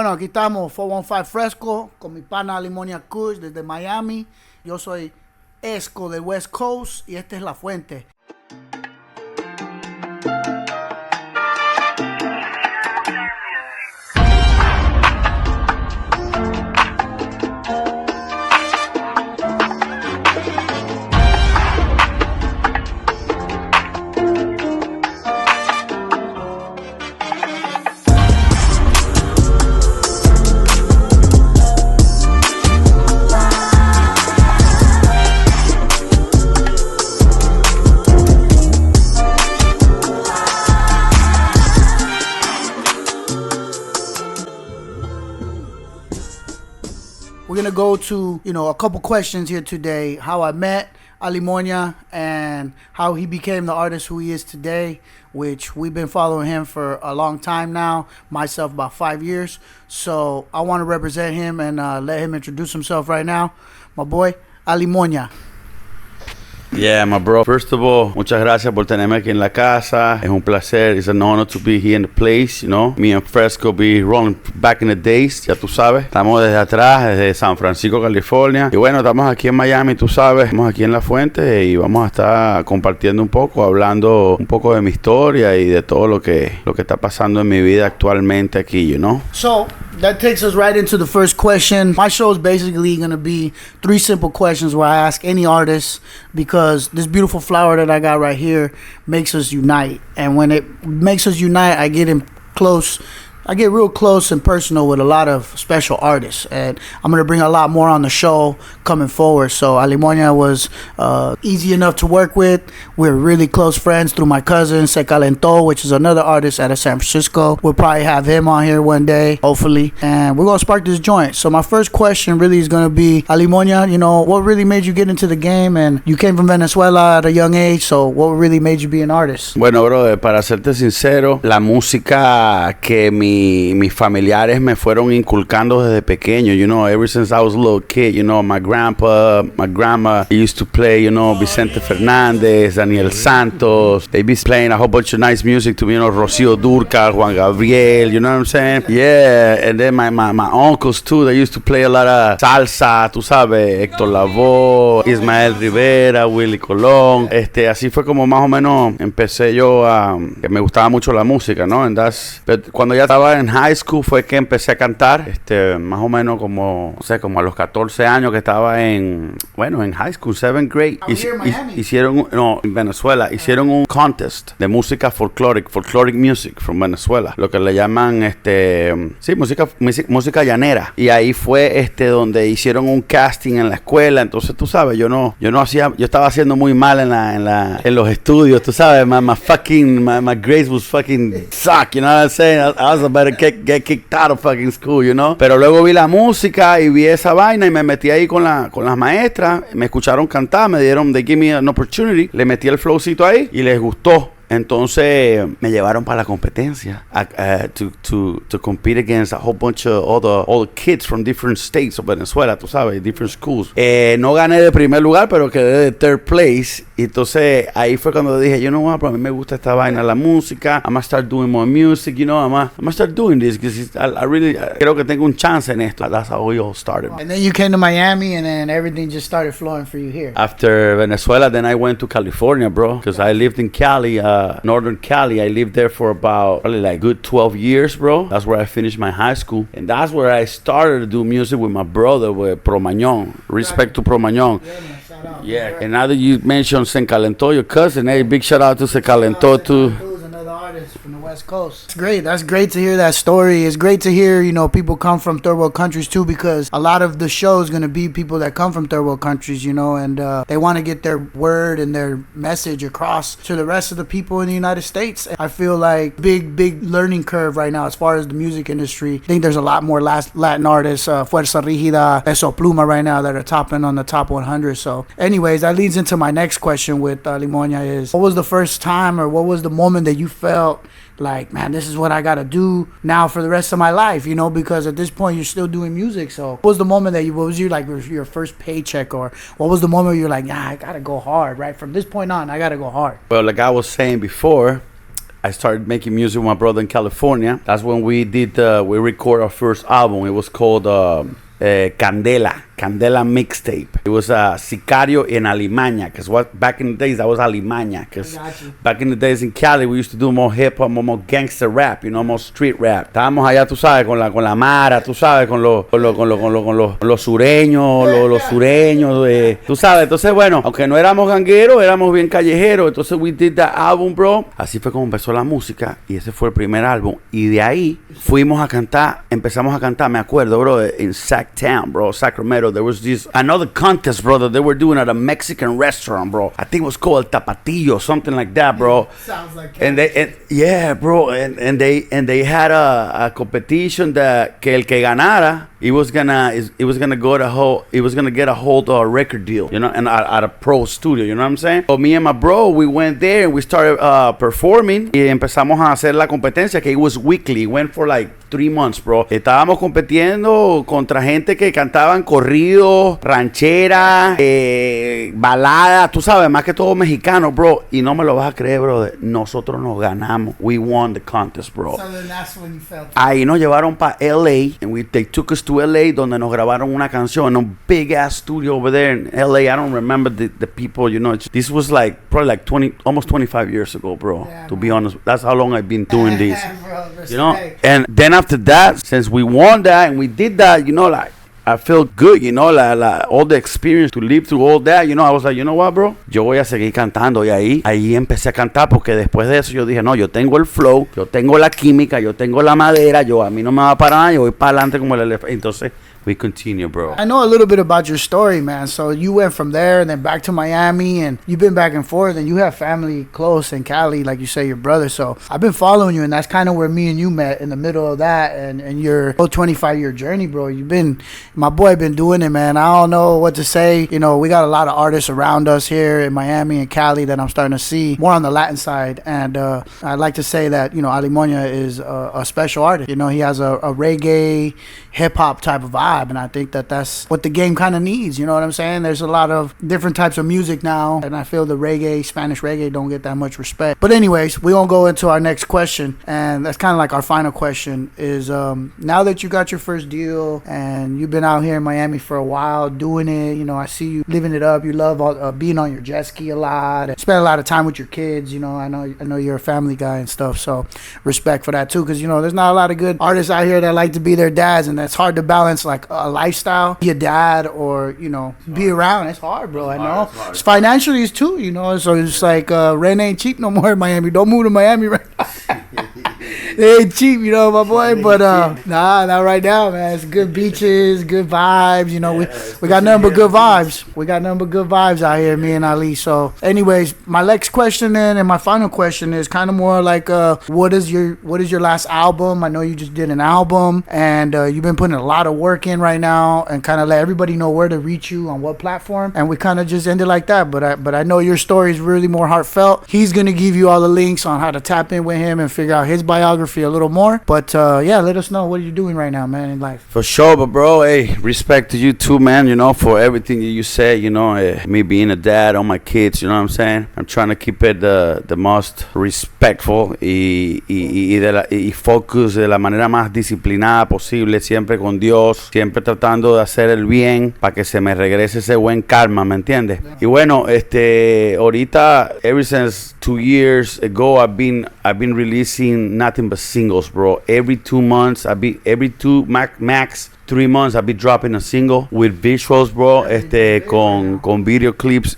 Bueno, aquí estamos, 415 Fresco, con mi pana Limonia Kush desde Miami. Yo soy Esco del West Coast y esta es La Fuente. We're going to go to, a couple questions here today. How I met Alimonia and how he became the artist who he is today, which we've been following him for a long time now, myself about 5 years. So I want to represent him and let him introduce himself right now. My boy, Alimonia. Yeah, my bro. First of all, muchas gracias por tenerme aquí en la casa. Es un placer. It's an honor to be here in the place, Me and Fresco be rolling back in the days, ya tú sabes. Estamos desde atrás, desde San Francisco, California. Y bueno, estamos aquí en Miami, tú sabes. Estamos aquí en La Fuente y vamos a estar compartiendo un poco, hablando un poco de mi historia y de todo lo que está pasando en mi vida actualmente aquí, So, that takes us right into the first question. My show is basically going to be 3 simple questions where I ask any artist, because this beautiful flower that I got right here makes us unite. And when it makes us unite, I get real close and personal with a lot of special artists, and I'm going to bring a lot more on the show coming forward. So Alimonia was easy enough to work with. We're really close friends through my cousin Se Calentó, which is another artist out of San Francisco. We'll probably have him on here one day, hopefully, and we're going to spark this joint. So my first question really is going to be, Alimonia, what really made you get into the game? And you came from Venezuela at a young age, so what really made you be an artist? Bueno, brother, para serte sincero, la música que mis familiares me fueron inculcando desde pequeño, ever since I was a little kid, my grandpa, my grandma used to play, Vicente Fernández, Daniel Santos. They be playing a whole bunch of nice music to me, Rocío Dúrcal, Juan Gabriel, you know what I'm saying? Yeah, and then my uncles too, they used to play a lot of salsa, tú sabes, Héctor Lavoe, Ismael Rivera, Willy Colón. Así fue como más o menos empecé yo que me gustaba mucho la música, Pero cuando ya estaba en high school fue que empecé a cantar, más o menos como a los 14 años que estaba en high school, 7th grade. En Venezuela, hicieron un contest de música folkloric music from Venezuela, lo que le llaman, música llanera. Y ahí fue, donde hicieron un casting en la escuela. Entonces, tú sabes, yo estaba haciendo muy mal en los estudios, tú sabes, my grades was fucking suck, you know what I'm saying? I was about to get kicked out of fucking school, Pero luego vi la música y vi esa vaina y me metí ahí con las maestras, me escucharon cantar, they gave me an opportunity, le metí el flowcito ahí y les gustó. Entonces me llevaron para la competencia to compete against a whole bunch of all the kids from different states of Venezuela, tú sabes, different schools. No gané de primer lugar, pero quedé de third place. Y entonces ahí fue cuando dije, pero a mí me gusta esta vaina, la música. I'm gonna start doing more music, I'm gonna start doing this because I really creo que tengo un chance en esto. That's how we all started. And then you came to Miami, and then everything just started flowing for you here. After Venezuela, then I went to California, bro, because I lived in Cali. Northern Cali. I lived there for about probably like good 12 years, bro. That's where I finished my high school. And that's where I started to do music with my brother, with Pro Mañón. Respect to Pro Mañón. Yeah. And now that you mentioned Se Calentó, your cousin, hey, big shout out to Se Calentó too. Artists from the West Coast. It's great. That's great to hear that story. It's great to hear, people come from third world countries too, because a lot of the show is going to be people that come from third world countries, and they want to get their word and their message across to the rest of the people in the United States. I feel like big learning curve right now as far as the music industry. I think there's a lot more Latin artists, Fuerza Rígida, Peso Pluma right now that are topping on the top 100. So anyways, that leads into my next question with Limonia is, what was the first time or what was the moment that you felt like, man, this is what I gotta do now for the rest of my life, because at this point you're still doing music? So what was the moment that what was your first paycheck, or what was the moment where you're like, I gotta go hard, right? From this point on, I gotta go hard? Well, like I was saying before, I started making music with my brother in California. That's when we record our first album. It was called Candela mixtape. It was Sicario en Alimaña, because back in the days that was Alimaña, because back in the days in Cali we used to do more hip hop, more gangster rap, more street rap. Estábamos allá, tú sabes, con la mara, tú sabes, con los sureños, los sureños, tú sabes. Entonces, bueno, aunque no éramos gangueros, éramos bien callejeros. Entonces we did that album, bro. Así fue como empezó la música y ese fue el primer álbum. Y de ahí empezamos a cantar, me acuerdo, bro, en Sacktown, bro, Sacramento. There was another contest, bro, that they were doing at a Mexican restaurant, bro. I think it was called Tapatillo, something like that, bro. Sounds like yeah, bro, and they had a competition that que el que ganara, it was gonna get a hold of a record deal, and at a pro studio, you know what I'm saying? So me and my bro, we went there and we started performing y empezamos a hacer la competencia, que it was weekly. It went for like 3 months, bro. Estábamos compitiendo contra gente que cantaban corrido, ranchera, balada, tú sabes, más que todo mexicano, bro. Y no me lo vas a creer, bro. Nosotros nos ganamos. We won the contest, bro. So then that's when you felt it. Ahí nos llevaron para LA and they took us to LA, donde nos grabaron una canción in a big ass studio over there in LA. I don't remember the people, this was probably like almost 25 years ago, bro. Yeah, to be honest, that's how long I've been doing this. Bro, and then after that, since we won that and we did that, I felt good, all the experience to live through all that, I was like, you know what, bro, yo voy a seguir cantando. Y ahí empecé a cantar, porque después de eso yo dije, no, yo tengo el flow, yo tengo la química, yo tengo la madera, a mí no me va a parar nada, yo voy para adelante como el elefante. Entonces we continue, bro. I know a little bit about your story, man. So you went from there and then back to Miami, and you've been back and forth, and you have family close in Cali, like you say, your brother. So I've been following you, and that's kind of where me and you met, in the middle of that and your whole 25-year journey, bro. My boy been doing it, man. I don't know what to say. We got a lot of artists around us here in Miami and Cali that I'm starting to see more on the Latin side. And I'd like to say that, Alimonia is a special artist. He has a reggae, hip-hop type of vibe. And I think that that's what the game kind of needs. You know what I'm saying? There's a lot of different types of music now, and I feel the Spanish reggae don't get that much respect. But anyways, we're going to go into our next question, and that's kind of like our final question is, now that you got your first deal and you've been out here in Miami for a while doing it, I see you living it up. You love being on your jet ski a lot and spend a lot of time with your kids. I know you're a family guy and stuff, so respect for that too, because there's not a lot of good artists out here that like to be their dads, and that's hard to balance, like a lifestyle, be a dad, or be around. It's hard, bro. I know. It's financially, it's too, so it's like rent ain't cheap no more in Miami. Don't move to Miami right now. It ain't cheap, my boy. But nah, not right now, man. It's good beaches, good vibes. We got nothing but good vibes. We got nothing but good vibes out here, me and Ali. So, anyways, my next question then, and my final question is kind of more like, what is your last album? I know you just did an album, and you've been putting a lot of work in right now, and kind of let everybody know where to reach you on what platform. And we kind of just ended like that. But I know your story is really more heartfelt. He's gonna give you all the links on how to tap in with him and figure out his biography a little more. But yeah, let us know what you're doing right now, man, in life. For sure, but bro, hey, respect to you too, man, for everything that you say, me being a dad on my kids, you know what I'm saying? I'm trying to keep it the most respectful y focus de la manera más disciplinada posible, siempre con Dios, siempre tratando de hacer el bien para que se me regrese ese buen karma, ¿me entiendes? Yeah. Y bueno, ahorita, ever since 2 years ago, I've been releasing nothing but singles, bro. Every 2 months, every 2 max 3 months, I'll be dropping a single with visuals, bro, con videoclips,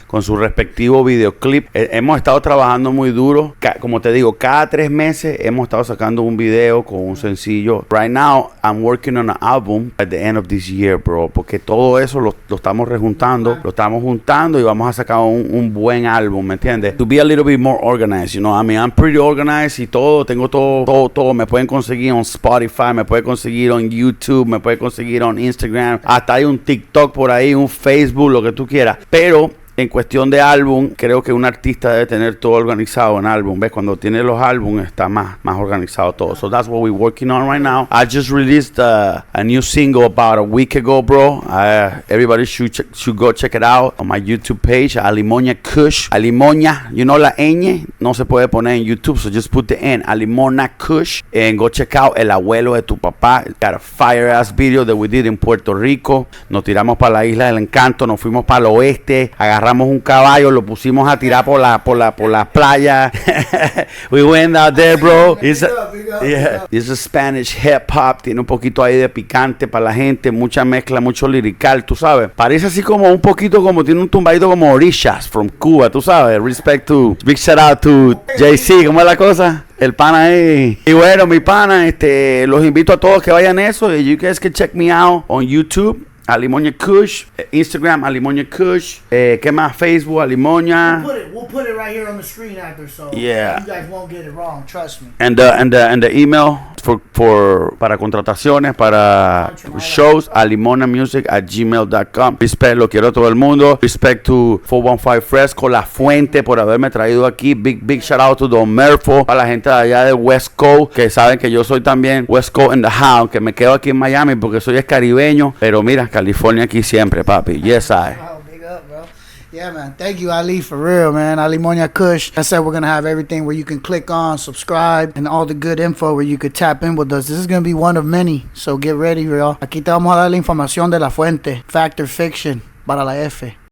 con su respectivo videoclip. Hemos estado trabajando muy duro. Como te digo, cada 3 meses hemos estado sacando un video con un sencillo. Right now, I'm working on an album at the end of this year, bro, porque todo eso lo estamos rejuntando, lo estamos juntando y vamos a sacar un buen álbum, ¿me entiendes? To be a little bit more organized, I mean, I'm pretty organized y tengo todo. Me pueden conseguir on Spotify, me pueden conseguir on YouTube, me pueden conseguir on Instagram, hasta hay un TikTok por ahí, un Facebook, lo que tú quieras. Pero en cuestión de álbum, creo que un artista debe tener todo organizado en álbum. ¿Ves? Cuando tiene los álbumes está más organizado todo. So that's what we're working on right now. I just released a new single about a week ago, bro. Everybody should go check it out on my YouTube page, Alimoña Kush. Alimoña, you know la ñ, no se puede poner en YouTube, so just put the N, Alimoña Kush, and go check out El Abuelo de Tu Papá. Got a fire ass video that we did in Puerto Rico. Nos tiramos para la Isla del Encanto, nos fuimos para el oeste, agarramos un caballo, lo pusimos a tirar por la playa. We went out there, bro. It's a Spanish hip hop, tiene un poquito ahí de picante para la gente, mucha mezcla, mucho lirical, tú sabes. Parece así como un poquito como tiene un tumbadito como Orishas from Cuba, tú sabes. Respect to, big shout out to JC, ¿cómo es la cosa? El pana ahí. Y bueno, mi pana, los invito a todos que vayan a eso. You guys can check me out on YouTube, Alimoña Kush, Instagram, Alimoña Kush, ¿qué más? Facebook, Alimoña. We'll put it right here on the screen after, so yeah. You guys won't get it wrong, trust me. And the email para contrataciones, para shows, alimonamusic@gmail.com. Respect, lo quiero a todo el mundo. Respect to 415 Fresco, La Fuente, por haberme traído aquí. Big shout out to Don Merfo, a la gente de allá de West Coast, que saben que yo soy también West Coast in the house, que me quedo aquí en Miami porque soy caribeño, pero mira, California aquí siempre, papi. Yes, I. Big up, bro. Yeah, man. Thank you, Ali, for real, man. Alimoña Kush. I said we're going to have everything where you can click on, subscribe, and all the good info where you could tap in with us. This is going to be one of many, so get ready, y'all. Aquí te vamos a dar la información de La Fuente. Fact or fiction, para la F.